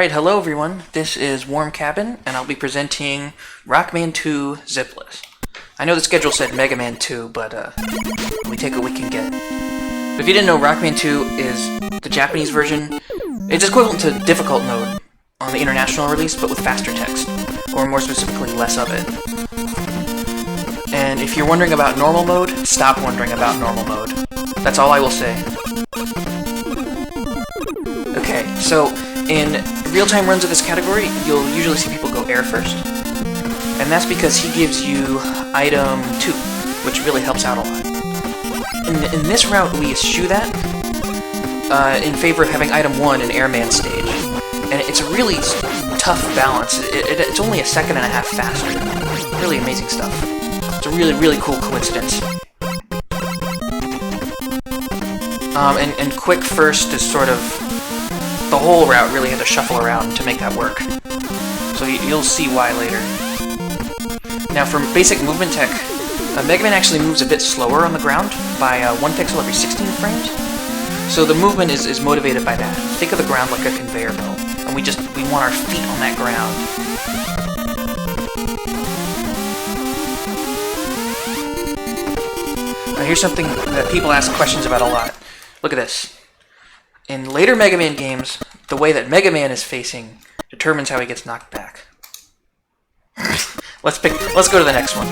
Alright, hello everyone, this is Warm Cabin, and I'll be presenting Rockman 2 Zipless. I know the schedule said Mega Man 2, but we take what we can get. If you didn't know, Rockman 2 is the Japanese version. It's equivalent to difficult mode on the international release, but with faster text, or more specifically, less of it. And if you're wondering about normal mode, stop wondering about normal mode. That's all I will say. Okay, so in real-time runs of this category, you'll usually see people go air first. And that's because he gives you item 2, which really helps out a lot. In this route, we eschew that in favor of having item 1 in Airman stage. And it's a really tough balance. It's only a second and a half faster. Really amazing stuff. It's a really, really cool coincidence. And quick first is sort of the whole route really had to shuffle around to make that work. So you'll see why later. Now for basic movement tech, Mega Man actually moves a bit slower on the ground by 1 pixel every 16 frames. So the movement is motivated by that. Think of the ground like a conveyor belt, and we want our feet on that ground. Now here's something that people ask questions about a lot. Look at this. In later Mega Man games, the way that Mega Man is facing determines how he gets knocked back. Let's go to the next one.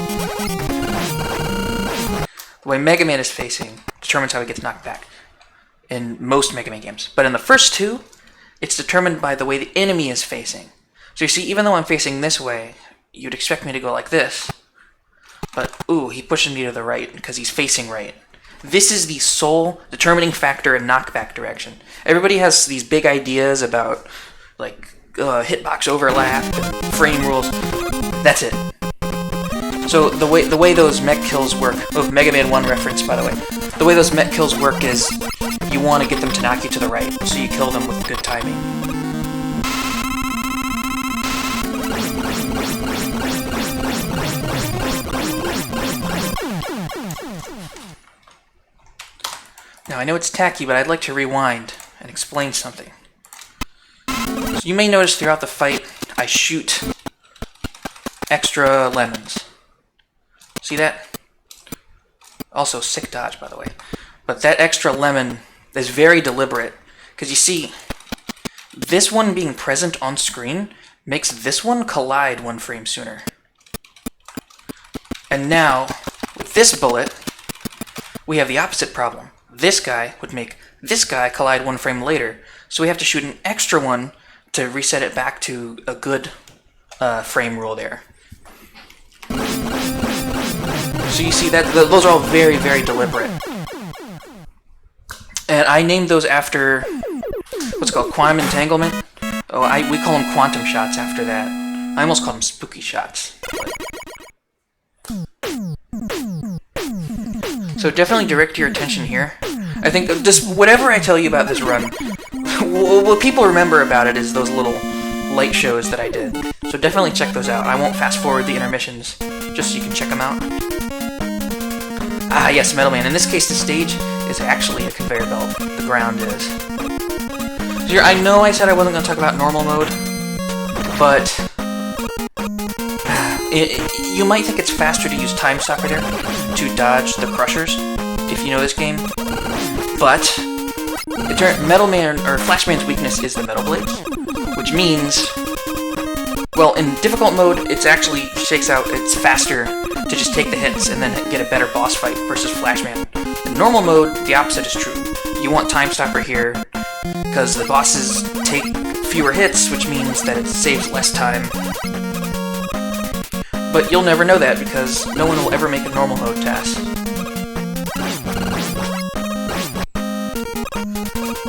The way Mega Man is facing determines how he gets knocked back in most Mega Man games. But in the first two, it's determined by the way the enemy is facing. So you see, even though I'm facing this way, you'd expect me to go like this. But, ooh, he pushes me to the right because he's facing right. This is the sole determining factor in knockback direction. Everybody has these big ideas about, like, hitbox overlap and frame rules. That's it. So the way those mech kills work, Mega Man 1 reference, by the way. The way those mech kills work is you want to get them to knock you to the right, so you kill them with good timing. Now, I know it's tacky, but I'd like to rewind and explain something. So you may notice throughout the fight, I shoot extra lemons. See that? Also, sick dodge, by the way. But that extra lemon is very deliberate, because you see, this one being present on screen makes this one collide 1 frame sooner. And now, with this bullet, we have the opposite problem. This guy would make this guy collide 1 frame later, so we have to shoot an extra one to reset it back to a good frame rule there. So you see that those are all very, very deliberate. And I named those after what's called quantum entanglement. Oh, we call them quantum shots after that. I almost call them spooky shots. So definitely direct your attention here. I think just whatever I tell you about this run, what people remember about it is those little light shows that I did. So definitely check those out. I won't fast forward the intermissions, just so you can check them out. Ah yes, Metal Man. In this case, the stage is actually a conveyor belt. The ground is. So here, I know I said I wasn't going to talk about normal mode, but you might think it's faster to use Time Stopper there to dodge the crushers, if you know this game. But Metal Man, or Flash Man's weakness is the Metal Blades, which means, well, in difficult mode, it's actually shakes out, it's faster to just take the hits and then get a better boss fight versus Flash Man. In normal mode, the opposite is true. You want Time Stopper here, because the bosses take fewer hits, which means that it saves less time. But you'll never know that, because no one will ever make a normal mode TAS.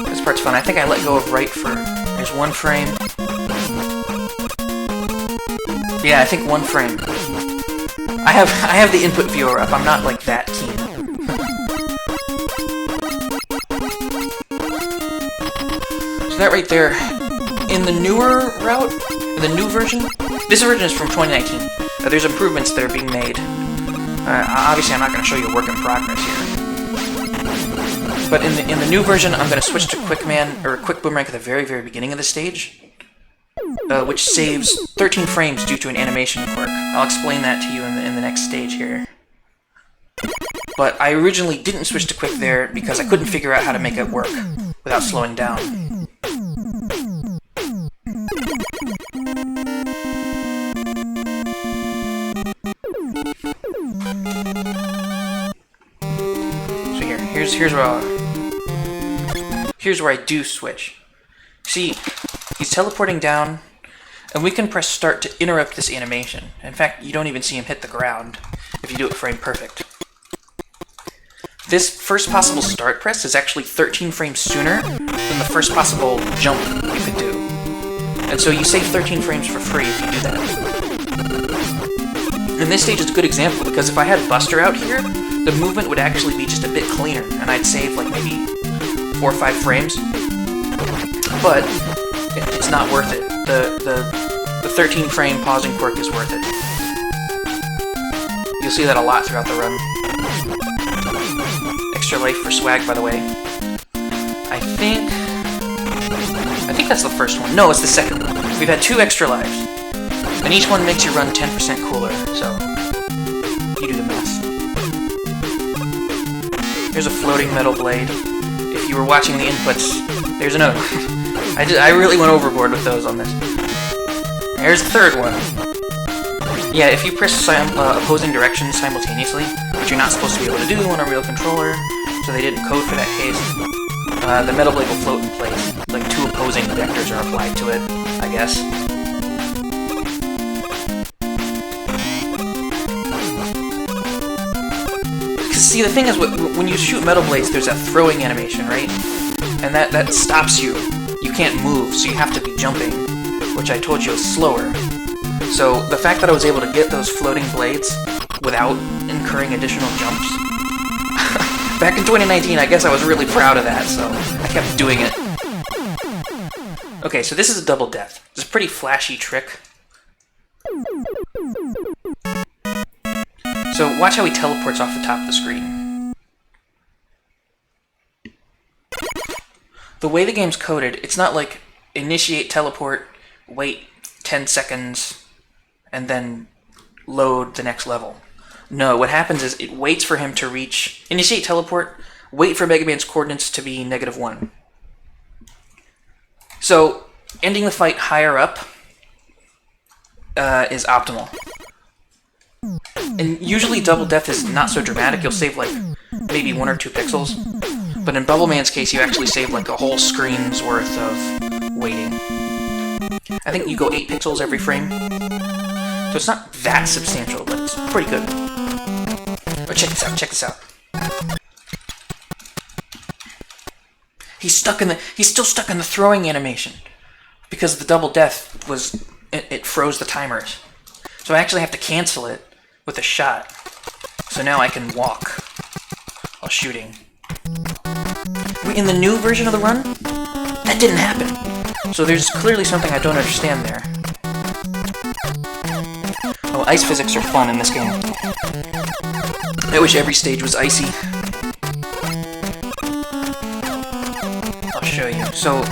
This part's fun. I think I let go of right for... There's 1 frame. Yeah, I think 1 frame. I have the input viewer up. I'm not, like, that keen. So that right there, in the newer route, in the new version, this version is from 2019. There's improvements that are being made. Obviously, I'm not going to show you a work in progress here. But in the new version, I'm going to switch to Quick Boomerang at the very, very beginning of the stage. which saves 13 frames due to an animation quirk. I'll explain that to you in the next stage here. But I originally didn't switch to quick there because I couldn't figure out how to make it work without slowing down. So here's where I do switch. See, he's teleporting down, and we can press start to interrupt this animation. In fact, you don't even see him hit the ground if you do it frame perfect. This first possible start press is actually 13 frames sooner than the first possible jump you could do. And so you save 13 frames for free if you do that. And this stage is a good example because if I had Buster out here, the movement would actually be just a bit cleaner, and I'd save like maybe 4 or 5 frames. But it's not worth it. The 13 frame pausing quirk is worth it. You'll see that a lot throughout the run. Extra life for swag, by the way. I think that's the first one. No, it's the second one. We've had 2 extra lives. And each one makes your run 10% cooler, so you do the math. Here's a floating metal blade. If you were watching the inputs, there's another one. I really went overboard with those on this. Here's the third one. Yeah, if you press opposing directions simultaneously, which you're not supposed to be able to do on a real controller, so they didn't code for that case, the metal blade will float in place. Like 2 opposing vectors are applied to it, I guess. See, the thing is, when you shoot metal blades, there's that throwing animation, right? And that stops you. You can't move, so you have to be jumping, which I told you is slower. So the fact that I was able to get those floating blades without incurring additional jumps, back in 2019, I guess I was really proud of that, so I kept doing it. Okay, so this is a double death. It's a pretty flashy trick. So watch how he teleports off the top of the screen. The way the game's coded, it's not like initiate teleport, wait 10 seconds, and then load the next level. No, what happens is it waits for him to reach... Initiate teleport, wait for Mega Man's coordinates to be -1. So, ending the fight higher up is optimal. And usually double death is not so dramatic, you'll save like maybe 1 or 2 pixels. But in Bubble Man's case, you actually save like a whole screen's worth of waiting. I think you go 8 pixels every frame. So it's not that substantial, but it's pretty good. Oh, check this out. He's still stuck in the throwing animation. Because the double death it froze the timers. So I actually have to cancel it with a shot. So now I can walk while shooting. In the new version of the run, that didn't happen. So there's clearly something I don't understand there. Oh, ice physics are fun in this game. I wish every stage was icy. I'll show you. So,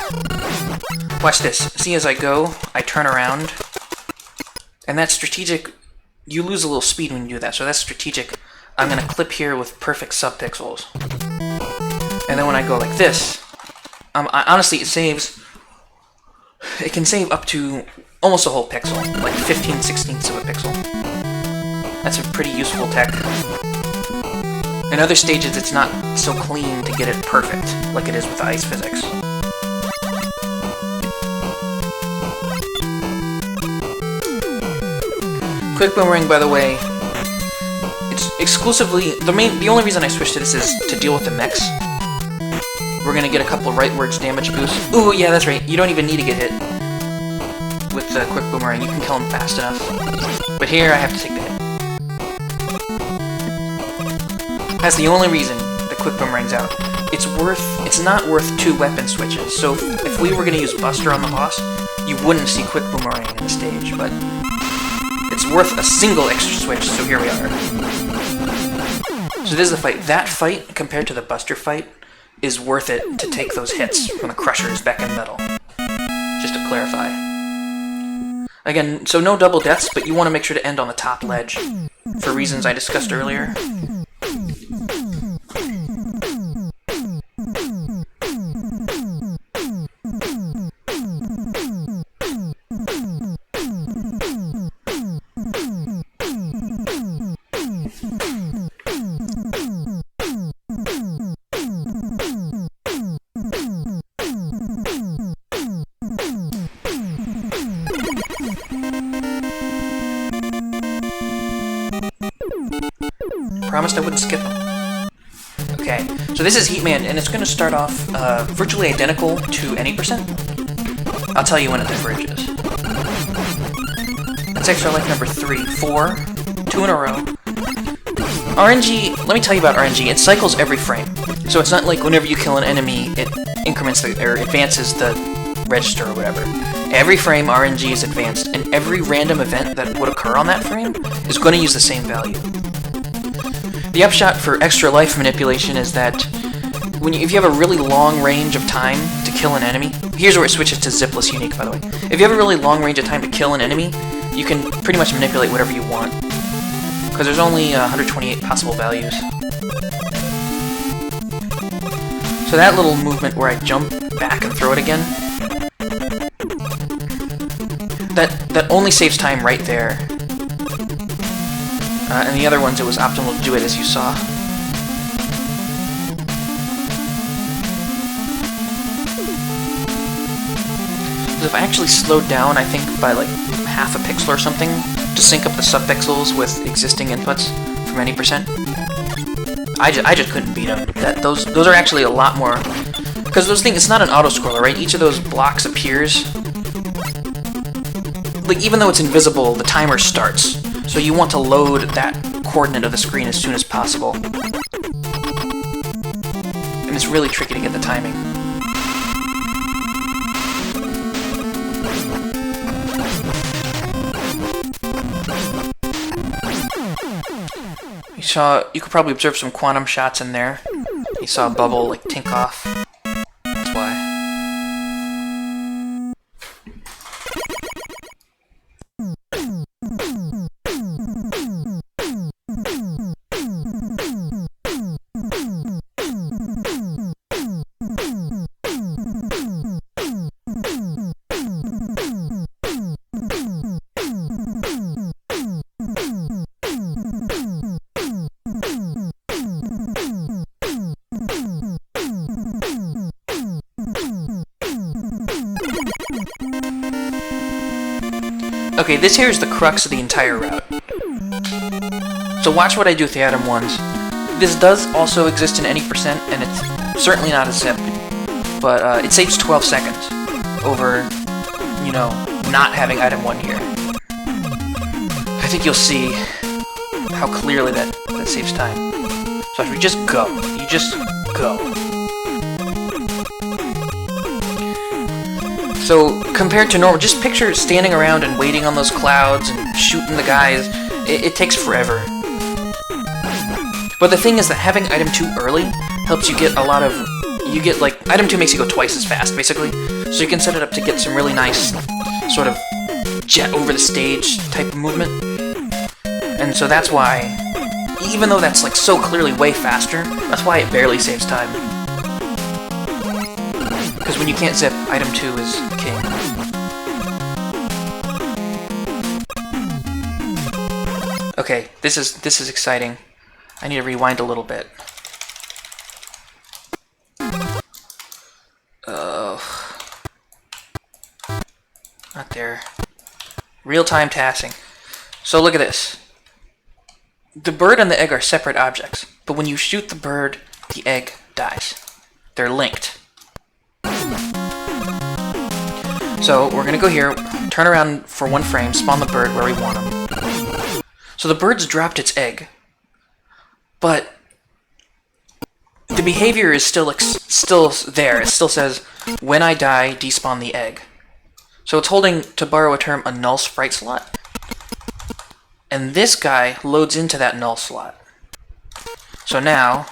watch this. See, as I go, I turn around. And that's strategic. You lose a little speed when you do that, so that's strategic. I'm going to clip here with perfect subpixels. And then when I go like this, honestly, it can save up to almost a whole pixel, like 15/16 of a pixel. That's a pretty useful tech. In other stages, it's not so clean to get it perfect, like it is with ice physics. Quick Boomerang, by the way, it's exclusively... The only reason I switched to this is to deal with the mechs. We're gonna get a couple rightwards damage boosts. Ooh, yeah, that's right. You don't even need to get hit with the Quick Boomerang. You can kill him fast enough. But here, I have to take the hit. That's the only reason the Quick Boomerang's out. It's not worth 2 weapon switches. So if we were gonna use Buster on the boss, you wouldn't see Quick Boomerang in the stage, but... It's worth a single extra switch, so here we are. So this is the fight. That fight, compared to the Buster fight, is worth it to take those hits from the Crushers back in metal. Just to clarify. Again, so no double deaths, but you want to make sure to end on the top ledge, for reasons I discussed earlier. Promised I wouldn't skip them. Okay, so this is Heatman, and it's going to start off virtually identical to any percent. I'll tell you when it diverges. That's extra life number 3. 4. 2 in a row. RNG, let me tell you about RNG. It cycles every frame. So it's not like whenever you kill an enemy, it increments or advances the register or whatever. Every frame RNG is advanced, and every random event that would occur on that frame is going to use the same value. The upshot for extra life manipulation is that if you have a really long range of time to kill an enemy, here's where it switches to zipless unique, by the way. If you have a really long range of time to kill an enemy, you can pretty much manipulate whatever you want, because there's only 128 possible values. So that little movement where I jump back and throw it again, that only saves time right there. And the other ones, it was optimal to do it as you saw. So if I actually slowed down, I think by like half a pixel or something, to sync up the subpixels with existing inputs from any percent, I just couldn't beat them. Those are actually a lot more, because those things, it's not an auto-scroller, right? Each of those blocks appears, like even though it's invisible, the timer starts. So you want to load that coordinate of the screen as soon as possible. And it's really tricky to get the timing. You could probably observe some quantum shots in there. You saw a bubble like tink off. That's why. Okay, this here is the crux of the entire route. So watch what I do with the Atom 1s. This does also exist in any percent, and it's certainly not a zip, but it saves 12 seconds over, you know, not having Item 1 here. I think you'll see how clearly that saves time. So if you just go, you just go. So, compared to normal, just picture standing around and waiting on those clouds and shooting the guys. It takes forever. But the thing is that having Item 2 early helps you get a lot of... Item 2 makes you go twice as fast, basically. So you can set it up to get some really nice, sort of, jet over the stage type of movement. And so that's why, even though that's, like, so clearly way faster, that's why it barely saves time. Because when you can't zip, Item 2 is king. Okay, this is exciting. I need to rewind a little bit. Not there. Real-time tassing. So look at this. The bird and the egg are separate objects, but when you shoot the bird, the egg dies. They're linked. So we're gonna go here, turn around for 1 frame, spawn the bird where we want him. So the bird's dropped its egg, but the behavior is still there. It still says, when I die, despawn the egg. So it's holding, to borrow a term, a null sprite slot. And this guy loads into that null slot. So now,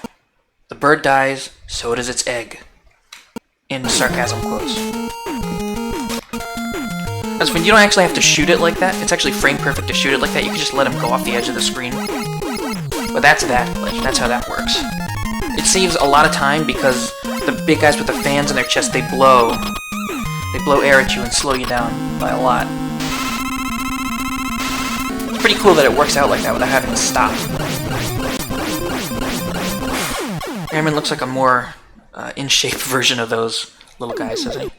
the bird dies, so does its egg. In sarcasm quotes. That's when you don't actually have to shoot it like that. It's actually frame perfect to shoot it like that. You can just let him go off the edge of the screen. But that's that. Like, that's how that works. It saves a lot of time because the big guys with the fans in their chest, they blow air at you and slow you down by a lot. It's pretty cool that it works out like that without having to stop. Airman looks like a more in-shape version of those little guys, doesn't he?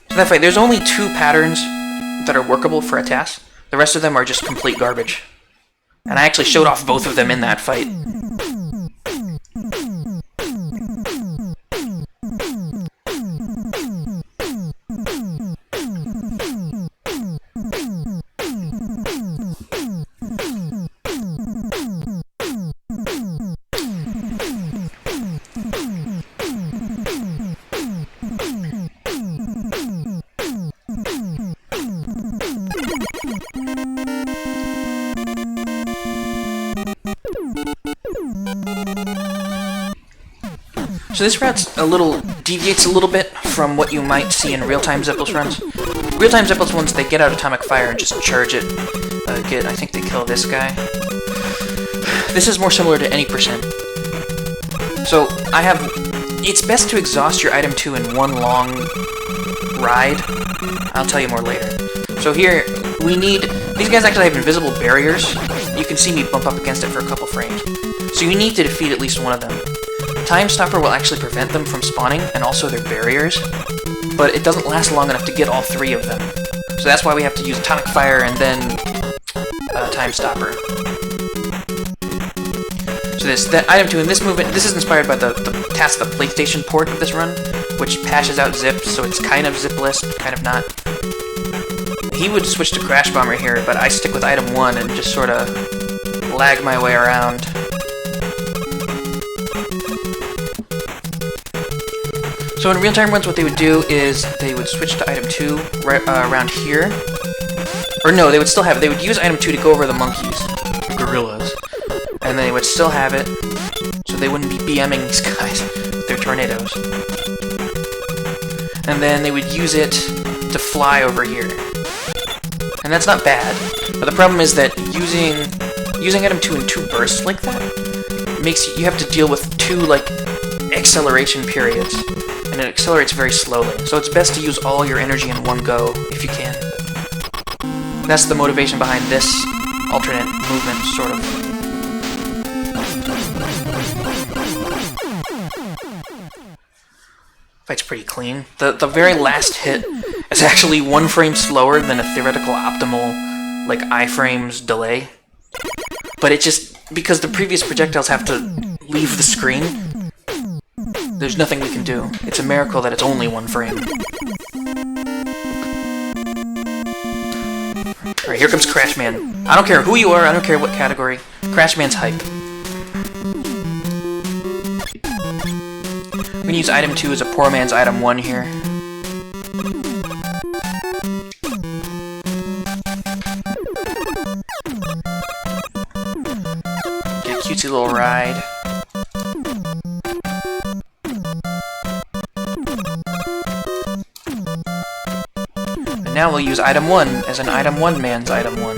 So that fight, there's only 2 patterns that are workable for a TAS. The rest of them are just complete garbage. And I actually showed off both of them in that fight. So this route deviates a little bit from what you might see in real-time zipless runs. Real-time zipless ones, they get out atomic fire and just charge it. I think they kill this guy. This is more similar to any percent. So it's best to exhaust your item 2 in one long ride. I'll tell you more later. So here, these guys actually have invisible barriers. You can see me bump up against it for a couple frames. So you need to defeat at least one of them. Time Stopper will actually prevent them from spawning, and also their barriers, but it doesn't last long enough to get all 3 of them. So that's why we have to use Atomic Fire and then Time Stopper. So that item 2 in this movement, this is inspired by the TAS, the PlayStation port of this run, which patches out zips, so it's kind of zipless, but kind of not. He would switch to Crash Bomber here, but I stick with item 1 and just sort of lag my way around. So in real-time runs, what they would do is they would switch to item 2 right around here. Or no, they would use item 2 to go over the monkeys, gorillas. And they would still have it, so they wouldn't be BMing these guys with their tornadoes. And then they would use it to fly over here. And that's not bad, but the problem is that using item 2 in 2 bursts like that makes you have to deal with 2 like acceleration periods. And it accelerates very slowly, so it's best to use all your energy in one go, if you can. That's the motivation behind this alternate movement, sort of. Fight's pretty clean. The very last hit is actually 1 frame slower than a theoretical optimal, like, iframes delay. But it just, because the previous projectiles have to leave the screen, there's nothing we can do. It's a miracle that it's only 1 frame. Alright, here comes Crash Man. I don't care who you are, I don't care what category. Crash Man's hype. We're gonna use item 2 as a poor man's item 1 here. Get a cutesy little ride. Now we'll use item 1 as an item 1 man's item 1.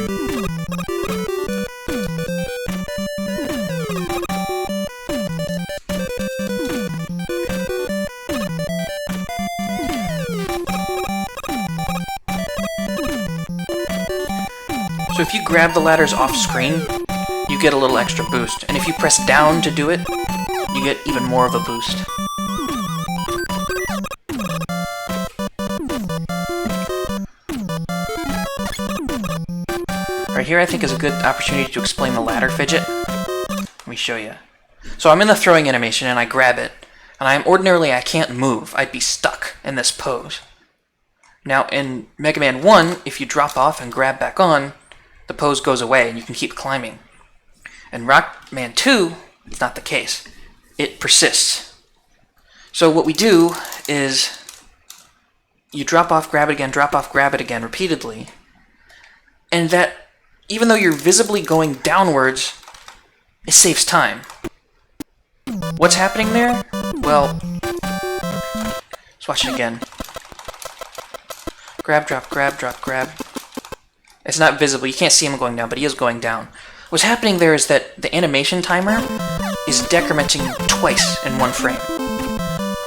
So if you grab the ladders off screen, you get a little extra boost. And if you press down to do it, you get even more of a boost. Right here I think is a good opportunity to explain the ladder fidget. Let me show you. So I'm in the throwing animation and I grab it, and I can't move. I'd be stuck in this pose. Now in Mega Man 1, if you drop off and grab back on, the pose goes away and you can keep climbing. In Rockman 2, it's not the case. It persists. So what we do is you drop off, grab it again repeatedly, and that, even though you're visibly going downwards, it saves time. What's happening there? Well, let's watch it again. Grab, drop, grab, drop, grab. It's not visible. You can't see him going down, but he is going down. What's happening there is that the animation timer is decrementing twice in one frame.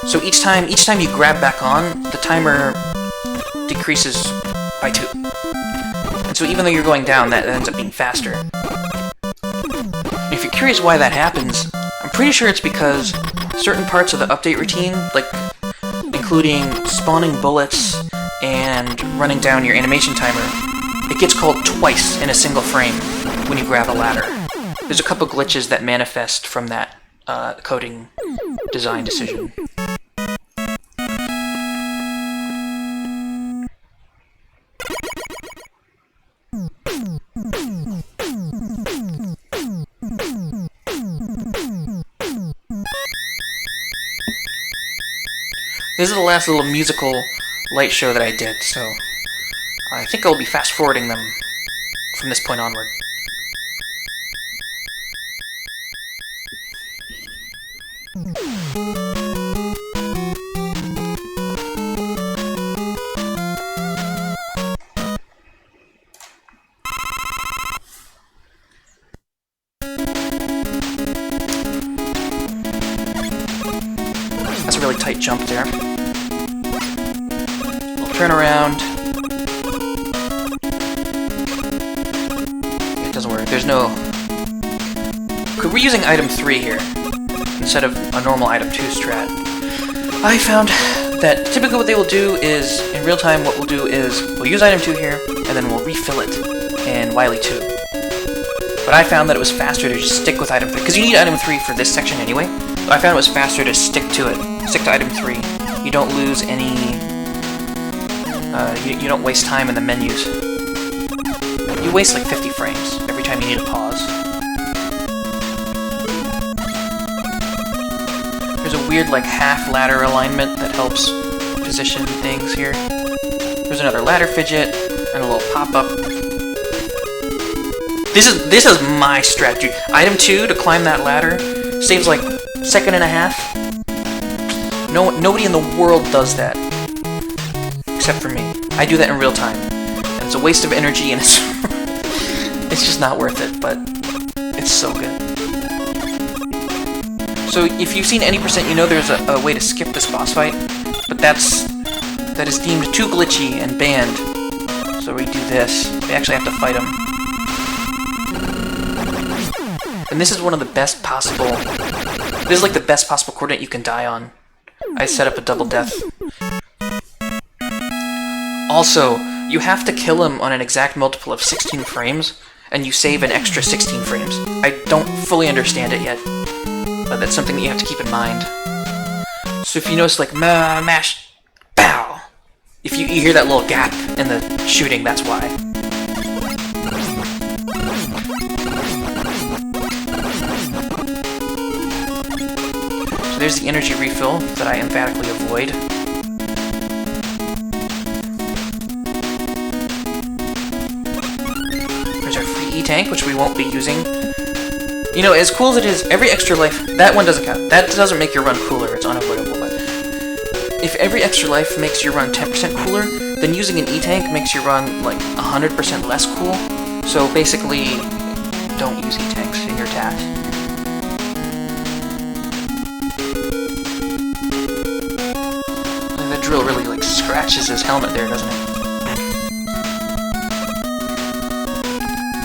So each time you grab back on, the timer decreases by 2. And so even though you're going down, that ends up being faster. And if you're curious why that happens, I'm pretty sure it's because certain parts of the update routine, like including spawning bullets and running down your animation timer, it gets called twice in a single frame when you grab a ladder. There's a couple glitches that manifest from that coding design decision. This is the last little musical light show that I did, so I think I'll be fast-forwarding them from this point onward. That's a really tight jump there. We'll turn around. It doesn't work. There's no... We're using item 3 here instead of a normal item 2 strat. I found that typically what they will do is, in real time, what we'll do is we'll use item 2 here, and then we'll refill it in Wily 2. But I found that it was faster to just stick with item 3, because you need item 3 for this section anyway. So I found it was faster to stick to it. Stick to item 3. You don't lose any... you don't waste time in the menus. You waste like 50 frames every time you need a pause. There's a weird like half ladder alignment that helps position things here. There's another ladder fidget and a little pop-up. This is my strategy. Item 2 to climb that ladder saves like a second and a half. Nobody in the world does that except for me. I do that in real time, and it's a waste of energy, and it's just not worth it. But it's so good. So if you've seen any percent, you know there's a way to skip this boss fight, but that is deemed too glitchy and banned. So we do this. We actually have to fight him. And this is one of the best possible... This is like the best possible coordinate you can die on. I set up a double death. Also, you have to kill him on an exact multiple of 16 frames, and you save an extra 16 frames. I don't fully understand it yet, but that's something that you have to keep in mind. So if you notice, like, mash, bow, if you hear that little gap in the shooting, that's why. So there's the energy refill that I emphatically avoid. There's our free E-tank, which we won't be using. You know, as cool as it is, every extra life, that one doesn't count. That doesn't make your run cooler, it's unavoidable. But if every extra life makes your run 10% cooler, then using an E-tank makes your run like 100% less cool. So basically, don't use E-tanks in your TAS. The drill really like scratches his helmet there, doesn't it?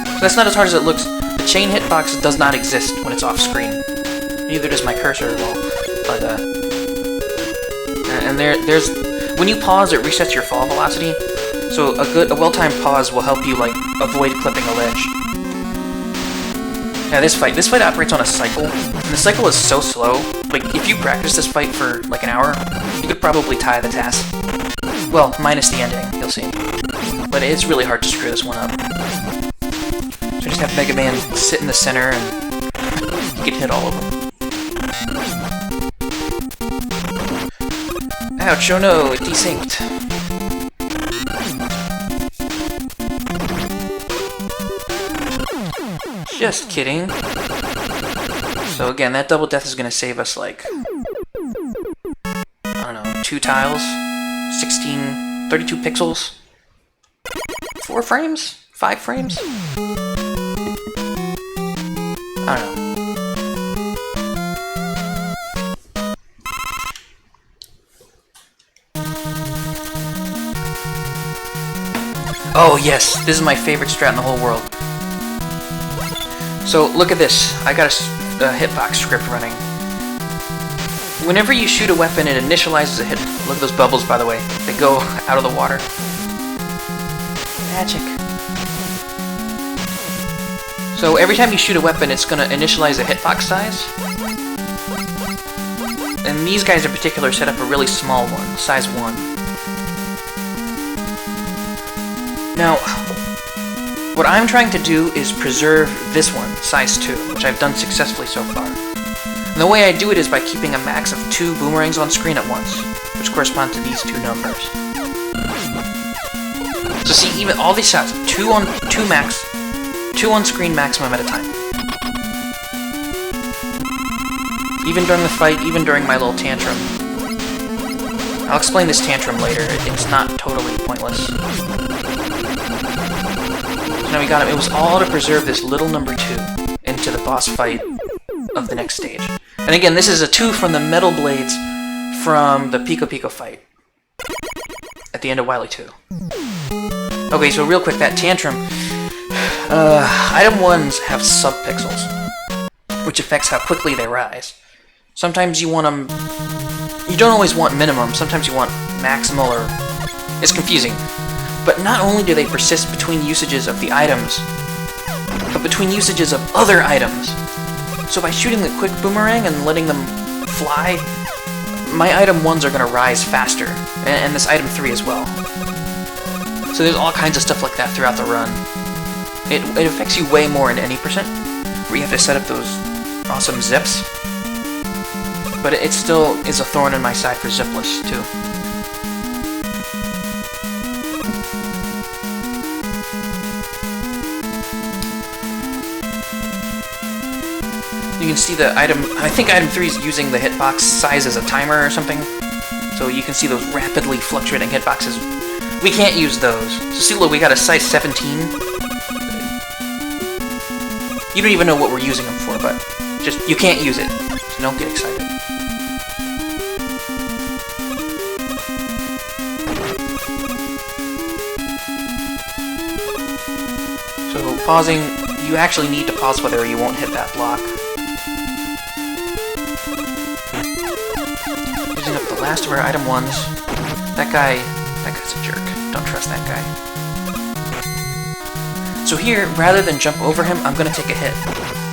So that's not as hard as it looks. The chain hitbox does not exist when it's off screen. Neither does my cursor at all. But and there's when you pause, it resets your fall velocity. So a well-timed pause will help you like avoid clipping a ledge. Now this fight operates on a cycle, and the cycle is so slow. Like if you practice this fight for like an hour, you could probably tie the TAS. Well, minus the ending, you'll see. But it's really hard to screw this one up. So just have Mega Man sit in the center and you can hit all of them. Ouch, oh no, it desynced. Just kidding. So again, that double death is going to save us like, I don't know, 2 tiles, 32 pixels. 4 frames? 5 frames? I don't know. Oh yes, this is my favorite strat in the whole world. So look at this. I got a hitbox script running. Whenever you shoot a weapon, it initializes a hit. Look at those bubbles, by the way. They go out of the water. Magic. So every time you shoot a weapon, it's going to initialize a hitbox size. And these guys in particular set up a really small one, size 1. Now, what I'm trying to do is preserve this one, size 2, which I've done successfully so far. And the way I do it is by keeping a max of 2 boomerangs on screen at once, which correspond to these 2 numbers. So see, even all these shots, 2 on screen maximum at a time. Even during the fight, even during my little tantrum. I'll explain this tantrum later, it's not totally pointless. So now we got him. It was all to preserve this little number 2 into the boss fight of the next stage. And again, this is a 2 from the metal blades from the Pico Pico fight at the end of Wily 2. Okay, so real quick, that tantrum. Item 1s have subpixels, which affects how quickly they rise. Sometimes you want them... You don't always want minimum, sometimes you want maximal or... It's confusing. But not only do they persist between usages of the items, but between usages of other items. So by shooting the quick boomerang and letting them fly, my item 1s are going to rise faster, and this item 3 as well. So there's all kinds of stuff like that throughout the run. It affects you way more in any percent, where you have to set up those awesome zips. But it still is a thorn in my side for zipless, too. You can see the item, I think item 3 is using the hitbox size as a timer or something. So you can see those rapidly fluctuating hitboxes. We can't use those. So see, look, we got a size 17. You don't even know what we're using them for, but just, you can't use it. So don't get excited. So pausing, you actually need to pause whether you won't hit that block. Using up the last of our item 1s. That guy's a jerk. Don't trust that guy. So here, rather than jump over him, I'm going to take a hit.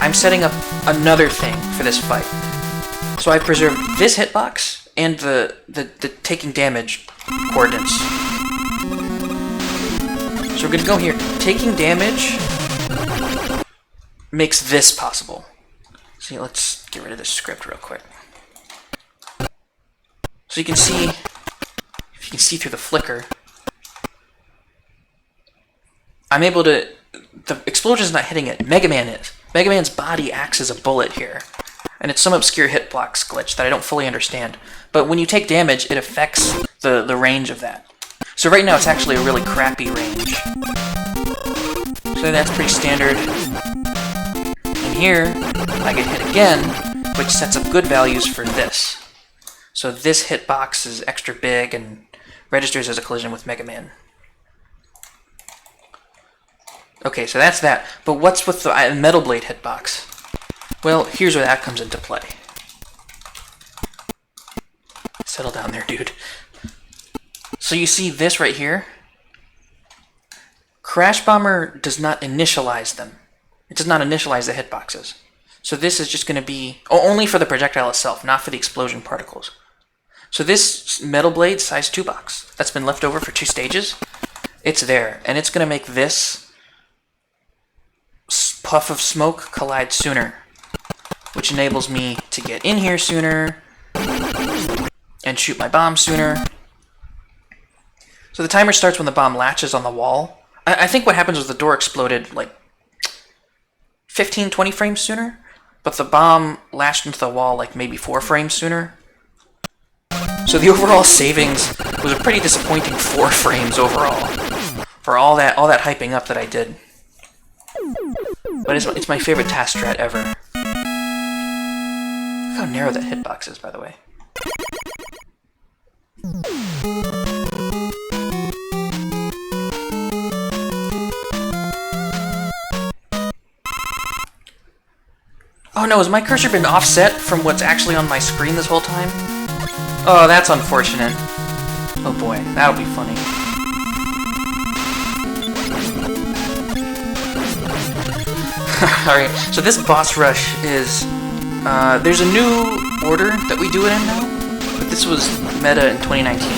I'm setting up another thing for this fight. So I preserve this hitbox and the taking damage coordinates. So we're going to go here. Taking damage makes this possible. See, let's get rid of this script real quick. So you can see, if you can see through the flicker, I'm able to, the explosion's not hitting it, Mega Man is. Mega Man's body acts as a bullet here. And it's some obscure hitbox glitch that I don't fully understand. But when you take damage, it affects the range of that. So right now it's actually a really crappy range. So that's pretty standard. And here, I get hit again, which sets up good values for this. So this hitbox is extra big and registers as a collision with Mega Man. Okay, so that's that. But what's with the Metal Blade hitbox? Well, here's where that comes into play. Settle down there, dude. So you see this right here? Crash Bomber does not initialize them. It does not initialize the hitboxes. So this is just going to be only for the projectile itself, not for the explosion particles. So this Metal Blade size 2 box that's been left over for 2 stages, it's there, and it's going to make this puff of smoke collide sooner, which enables me to get in here sooner and shoot my bomb sooner. So the timer starts when the bomb latches on the wall. I think what happens was the door exploded like 15-20 frames sooner, but the bomb latched into the wall like maybe 4 frames sooner. So the overall savings was a pretty disappointing 4 frames overall. for all that hyping up that I did. But it's my favorite TAS strat ever. Look how narrow that hitbox is, by the way. Oh no, has my cursor been offset from what's actually on my screen this whole time? Oh, that's unfortunate. Oh boy, that'll be funny. Alright, so this boss rush is... there's a new order that we do it in now, but this was meta in 2019.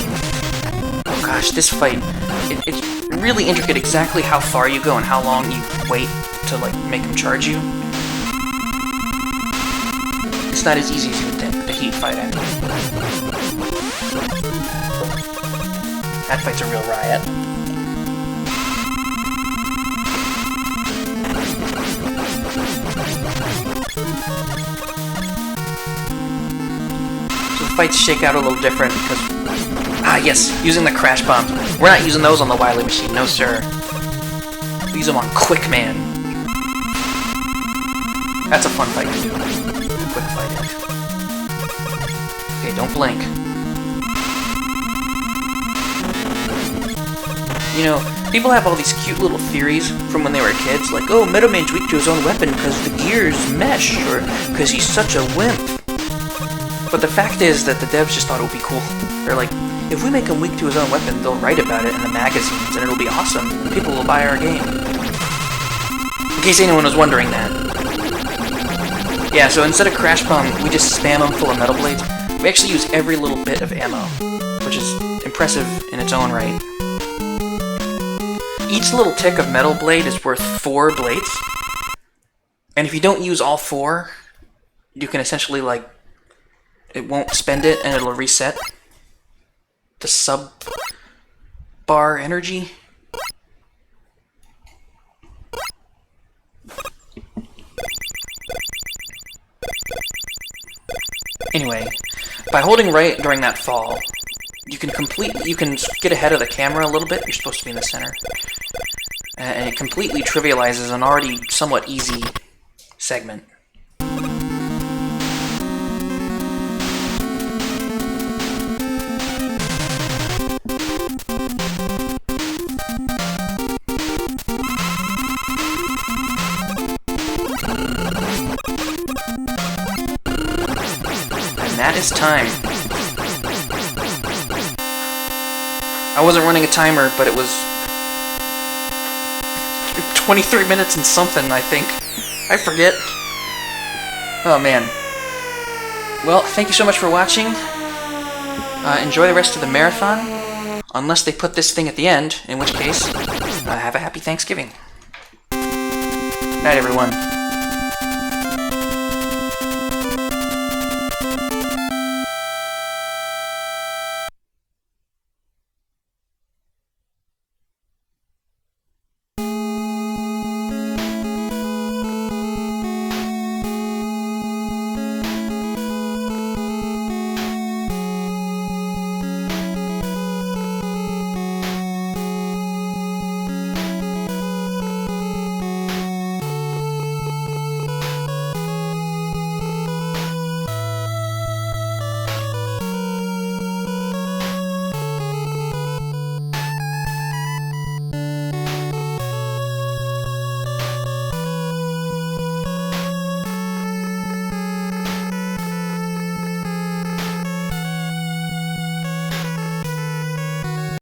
Oh gosh, this fight, it's really intricate exactly how far you go and how long you wait to like make him charge you. It's not as easy as you would think, the heat fight, I mean. That fight's a real riot. So the fights shake out a little different because... Ah, yes, using the crash bombs. We're not using those on the Wily machine, no sir. We use them on Quick Man. That's a fun fight to do. Quick fight it. Okay, don't blink. You know, people have all these cute little theories from when they were kids, like, oh, Metal Man's weak to his own weapon because the gears mesh, or because he's such a wimp. But the fact is that the devs just thought it would be cool. They're like, if we make him weak to his own weapon, they'll write about it in the magazines, and it'll be awesome, and people will buy our game. In case anyone was wondering that. Yeah, so instead of Crash Bomb, we just spam them full of Metal Blades. We actually use every little bit of ammo, which is impressive in its own right. Each little tick of Metal Blade is worth 4 blades. And if you don't use all 4, you can essentially, like, it won't spend it and it'll reset the sub-bar energy. Anyway, by holding right during that fall, you can get ahead of the camera a little bit. You're supposed to be in the center. And it completely trivializes an already somewhat easy segment. And that is time. I wasn't running a timer, but it was 23 minutes and something, I think. I forget. Oh, man. Well, thank you so much for watching. Enjoy the rest of the marathon. Unless they put this thing at the end, in which case, have a happy Thanksgiving. Night, everyone.